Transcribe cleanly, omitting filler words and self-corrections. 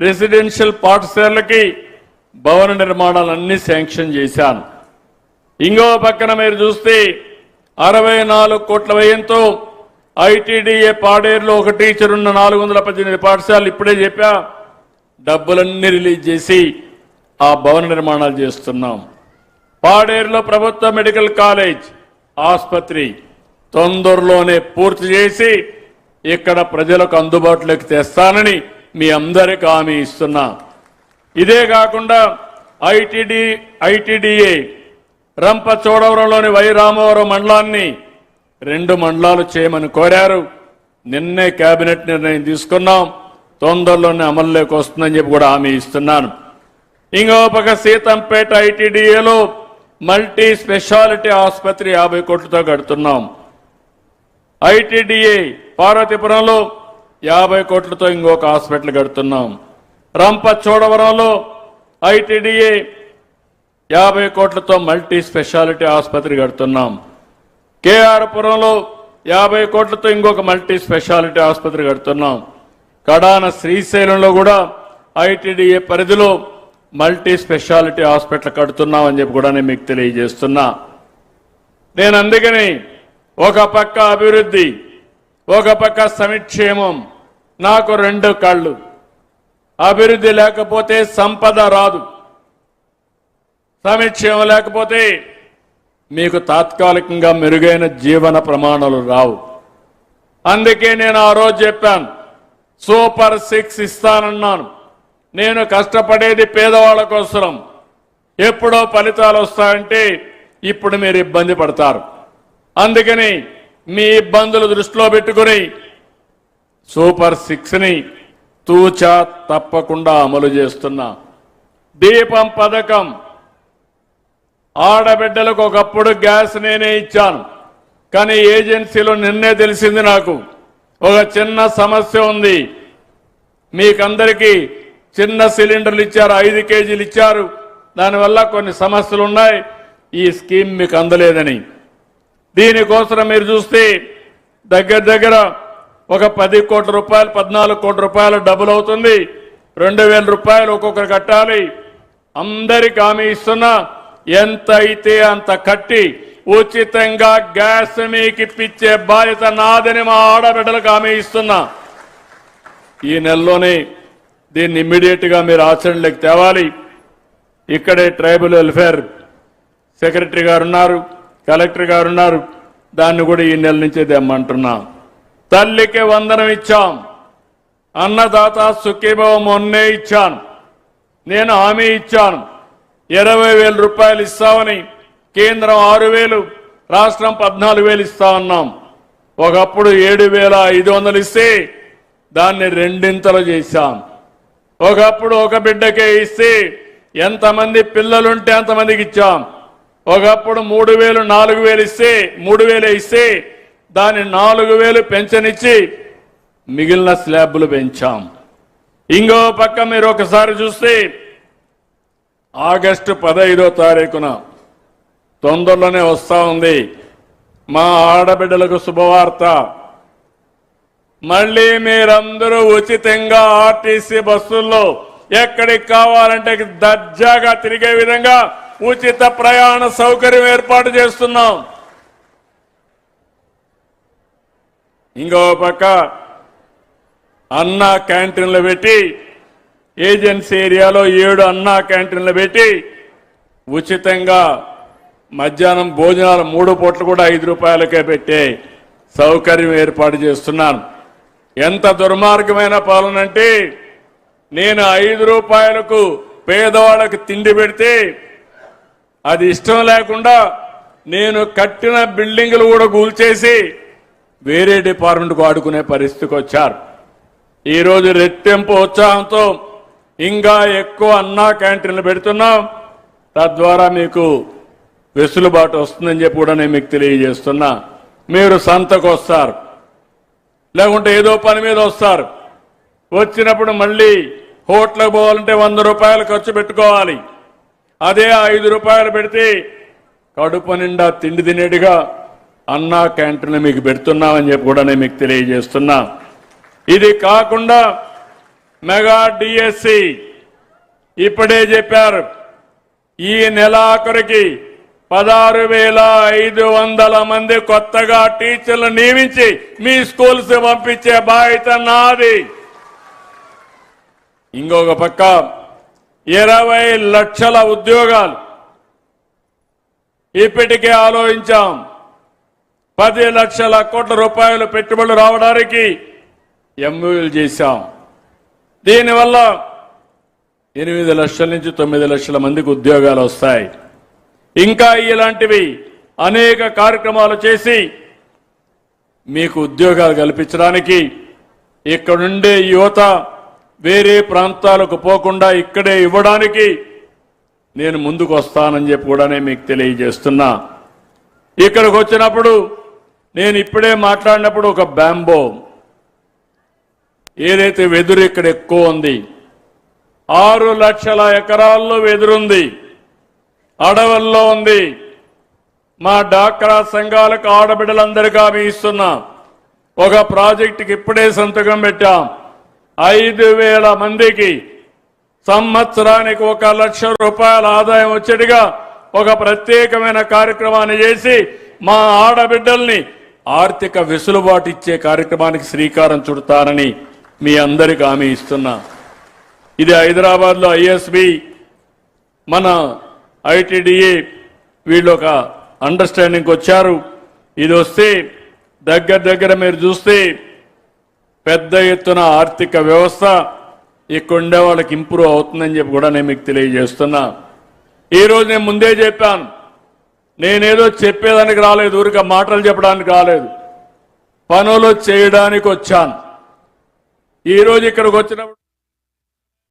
Residential పాఠశాలకి భవన నిర్మాణాలన్నీ sanction చేశాను. ఇంకో పక్కన మీరు చూస్తే 64 కోట్ల వ్యయంతో ఐటీడీఏ పాడేరులో ఒక టీచర్ ఉన్న 418 పాఠశాలలు ఇప్పుడే చెప్పా డబ్బులన్నీ రిలీజ్ చేసి ఆ భవన నిర్మాణాలు చేస్తున్నాం. పాడేరులో ప్రభుత్వ మెడికల్ కాలేజ్ ఆసుపత్రి తొందరలోనే పూర్తి చేసి ఇక్కడ ప్రజలకు అందుబాటులోకి తెస్తానని మీ అందరికీ హామీ ఇస్తున్నా. ఇదే కాకుండా ఐటీడీఏ రంపచోడవరంలోని వై రామవరం మండలాన్ని 2 మండలాలు చేయమని కోరారు. నిన్నే కేబినెట్ నిర్ణయం తీసుకున్నాం. తొందరలోనే అమల్లోకి వస్తుందని చెప్పి కూడా హామీ ఇస్తున్నాను. ఇంకో పక్క సీతంపేట ఐటీడీఏలో మల్టీ స్పెషాలిటీ ఆసుపత్రి 50 కోట్లతో కడుతున్నాం. ఐటీడీఏ పార్వతీపురంలో 50 కోట్లతో ఇంకొక హాస్పిటల్ కడుతున్నాం. రంపచోడవరంలో ఐటీడీఏ 50 కోట్లతో మల్టీ స్పెషాలిటీ ఆసుపత్రి కడుతున్నాం. కేఆర్పురంలో 50 కోట్లతో ఇంకొక మల్టీ స్పెషాలిటీ ఆసుపత్రి కడుతున్నాం. కడాన శ్రీశైలంలో కూడా ఐటీడీఏ పరిధిలో మల్టీ స్పెషాలిటీ హాస్పిటల్ కడుతున్నామని చెప్పి కూడా నేను మీకు తెలియజేస్తున్నా. నేను అందుకని ఒక పక్క అభివృద్ధి, ఒక పక్క సంక్షేమం, నాకు 2 కళ్ళు. అభివృద్ధి లేకపోతే సంపద రాదు, సంక్షేమం లేకపోతే మీకు తాత్కాలికంగా మెరుగైన జీవన ప్రమాణాలు రావు. అందుకే నేను ఆ రోజు చెప్పాను, సూపర్ 6 ఇస్తానన్నాను. నేను కష్టపడేది పేదవాళ్ళ కోసం. ఎప్పుడో ఫలితాలు వస్తాయంటే ఇప్పుడు మీరు ఇబ్బంది పడతారు. అందుకని మీ ఇబ్బందులు దృష్టిలో పెట్టుకుని సూపర్ 6ని తూచా తప్పకుండా అమలు చేస్తున్నా. దీపం పథకం, ఆడబిడ్డలకు ఒకప్పుడు గ్యాస్ నేనే ఇచ్చాను. కానీ ఏజెన్సీలో నిన్నే తెలిసింది నాకు ఒక చిన్న సమస్య ఉంది. మీకందరికీ చిన్న సిలిండర్లు ఇచ్చారు, 5 కేజీలు ఇచ్చారు. దానివల్ల కొన్ని సమస్యలు ఉన్నాయి. ఈ స్కీమ్ మీకు అందలేదని, దీనికోసం మీరు చూస్తే దగ్గర ఒక 10 కోట్ల రూపాయలు, 14 కోట్ల రూపాయలు డబ్బులు అవుతుంది. 2000 రూపాయలు ఒక్కొక్కరు కట్టాలి. అందరికి హామీ ఇస్తున్నా, ఎంత అయితే అంత కట్టి ఉచితంగా గ్యాస్ మీకు ఇప్పించే బాధ్యత నాదని మా ఆడబిడ్డలకు హామీ ఇస్తున్నా. ఈ నెలలోనే దీన్ని ఇమ్మీడియట్ గా మీరు ఆచరణలోకి తేవాలి. ఇక్కడే ట్రైబల్ వెల్ఫేర్ సెక్రటరీ గారు ఉన్నారు, కలెక్టర్ గారు ఉన్నారు. దాన్ని కూడా ఈ నెల నుంచే తెమ్మంటున్నా. తల్లికి వందనం ఇచ్చాం, అన్నదాత సుఖీభవ మొన్నే ఇచ్చాను. నేను హామీ ఇచ్చాను 20,000 రూపాయలు ఇస్తామని. కేంద్రం 6,000, రాష్ట్రం 14,000 ఇస్తా ఉన్నాం. ఒకప్పుడు 7,500 ఇస్తే దాన్ని 2 చేశాం. ఒకప్పుడు ఒక బిడ్డకే ఇస్తే ఎంతమంది పిల్లలుంటే అంతమందికి ఇచ్చాం. ఒకప్పుడు 3,000, 4,000 ఇస్తే 3,000 ఇస్తే దాన్ని 4,000 పెన్షన్ ఇచ్చి మిగిలిన స్లాబ్లు పెంచాం. ఇంకో పక్క మీరు ఒకసారి చూస్తే ఆగస్టు 15వ తారీఖున తొందరలోనే వస్తా ఉంది మా ఆడబిడ్డలకు శుభవార్త. మళ్ళీ మీరందరూ ఉచితంగా ఆర్టీసీ బస్సుల్లో ఎక్కడికి కావాలంటే దర్జాగా తిరిగే విధంగా ఉచిత ప్రయాణ సౌకర్యం ఏర్పాటు చేస్తున్నాం. ఇంకో పక్క అన్నా క్యాంటీన్లు పెట్టి, ఏజెన్సీ ఏరియాలో 7 అన్నా క్యాంటీన్లు పెట్టి ఉచితంగా మధ్యాహ్నం భోజనాలు 3 పూటలు కూడా 5 రూపాయలకే పెట్టే సౌకర్యం ఏర్పాటు చేస్తున్నాను. ఎంత దుర్మార్గమైన పాలన అంటే, నేను 5 రూపాయలకు పేదవాళ్ళకు తిండి పెడితే అది ఇష్టం లేకుండా నేను కట్టిన బిల్డింగులు కూడా కూల్చేసి వేరే డిపార్ట్మెంట్కు ఆడుకునే పరిస్థితికి వచ్చారు. ఈరోజు రెట్టింపు ఉత్సాహంతో ఇంకా ఎక్కువ అన్నా క్యాంటీన్లు పెడుతున్నాం. తద్వారా మీకు వెసులుబాటు వస్తుందని చెప్పి కూడా నేను మీకు తెలియజేస్తున్నా. మీరు సంతకు వస్తారు, లేకుంటే ఏదో పని మీద వస్తారు. వచ్చినప్పుడు మళ్ళీ హోటల్కి పోవాలంటే 100 రూపాయలు ఖర్చు పెట్టుకోవాలి. అదే 5 రూపాయలు పెడితే కడుపు నిండా తిండి తినేట్టుగా అన్నా క్యాంటీన్లు మీకు పెడుతున్నామని చెప్పి కూడా నేను మీకు తెలియజేస్తున్నా. ఇది కాకుండా మెగా డిఎస్సి ఇప్పుడే చెప్పారు. ఈ నెలాఖరికి 16,500 మంది కొత్తగా టీచర్లు నియమించి మీ స్కూల్స్ పంపించే బాధ్యత నాది. ఇంకొక పక్క 20 లక్షల ఉద్యోగాలు ఇప్పటికే ఆలోచించాం. 10 లక్షల కోట్ల రూపాయలు పెట్టుబడులు రావడానికి ఎంఓయూలు చేశాం. దీనివల్ల 8 లక్షల నుంచి 9 లక్షల మందికి ఉద్యోగాలు వస్తాయి. ఇంకా ఇలాంటివి అనేక కార్యక్రమాలు చేసి మీకు ఉద్యోగాలు కల్పించడానికి ఇక్కడుండే యువత వేరే ప్రాంతాలకు పోకుండా ఇక్కడే ఇవ్వడానికి నేను ముందుకు వస్తానని చెప్పి కూడా మీకు తెలియజేస్తున్నా. ఇక్కడికి వచ్చినప్పుడు నేను ఇప్పుడే మాట్లాడినప్పుడు ఒక బ్యాంబో ఏదైతే వెదురు ఇక్కడ ఎక్కువ ఉంది, 6 లక్షల ఎకరాల్లో వెదురుంది, అడవుల్లో ఉంది. మా డాక్రా సంఘాలకు ఆడబిడ్డలందరికీ హామీ ఇస్తున్నా. ఒక ప్రాజెక్టుకి ఇప్పుడే సంతకం పెట్టాం. 5,000 మందికి సంవత్సరానికి 1 లక్ష రూపాయల ఆదాయం వచ్చేట్టుగా ఒక ప్రత్యేకమైన కార్యక్రమాన్ని చేసి మా ఆడబిడ్డల్ని ఆర్థిక వెసులుబాటు ఇచ్చే కార్యక్రమానికి శ్రీకారం చుడతానని మీ అందరికీ హామీ ఇస్తున్నా. ఇది హైదరాబాద్లో ఐఎస్బి, మన ఐటీడీఏ వీళ్ళు ఒక అండర్స్టాండింగ్కి వచ్చారు. ఇది వస్తే దగ్గర మీరు చూస్తే పెద్ద ఎత్తున ఆర్థిక వ్యవస్థ ఇక్కడ ఉండే వాళ్ళకి ఇంప్రూవ్ అవుతుందని చెప్పి కూడా నేను మీకు తెలియజేస్తున్నా. ఈరోజు నేను ముందే చెప్పాను, నేనేదో చెప్పేదానికి రాలేదు, ఊరిక మాటలు చెప్పడానికి రాలేదు, పనులు చేయడానికి వచ్చాను. ఈరోజు ఇక్కడికి వచ్చినప్పుడు